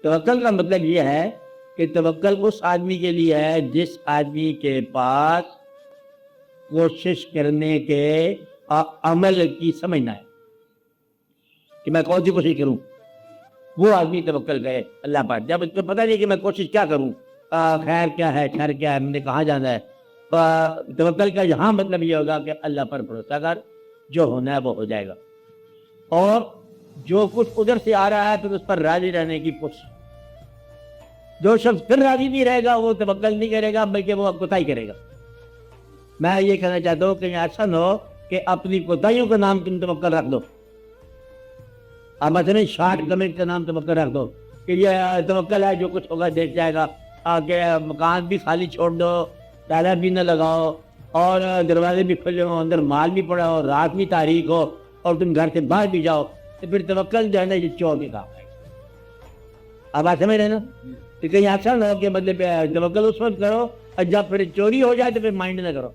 توکل کا مطلب یہ ہے کہ توکل اس آدمی کے لیے ہے جس آدمی کے پاس کوشش کرنے کے عمل کی سمجھنا ہے کہ میں کون سی کوشش کروں، وہ آدمی توکل کرے اللہ پر. جب اس کو پتہ نہیں کہ میں کوشش کیا کروں، خیر کیا ہے شر کیا ہے، میں نے کہاں جانا ہے، توکل کا یہاں مطلب یہ ہوگا کہ اللہ پر بھروسہ کر، جو ہونا ہے وہ ہو جائے گا. اور جو کچھ ادھر سے آ رہا ہے پھر اس پر راضی رہنے کی کوشش. جو شخص پھر راضی نہیں رہے گا وہ توکل نہیں کرے گا بلکہ وہ کوتاہی کرے گا. میں یہ کہنا چاہتا ہوں کہ ایسا نہ ہو کہ اپنی کوتاہیوں کا نام تم توکل رکھ دو. اب مثلا شارٹ کمنٹ کا نام توکل رکھ دو کہ یہ توکل ہے جو کچھ ہوگا دیکھ جائے گا، کہ مکان بھی خالی چھوڑ دو، تالا بھی نہ لگاؤ اور دروازے بھی کھلے ہوں، اندر مال بھی پڑا ہو، رات بھی تاریک ہو اور تم گھر سے باہر بھی جاؤ، تو پھر توکل جو ہے نا یہ چور کے کام ہے. اب آپ سمجھ رہے نا کہ کہیں ایسا نہ ہو کہ مطلب توکل اس وقت کرو اور جب پھر چوری ہو جائے تو پھر مائنڈ نہ کرو.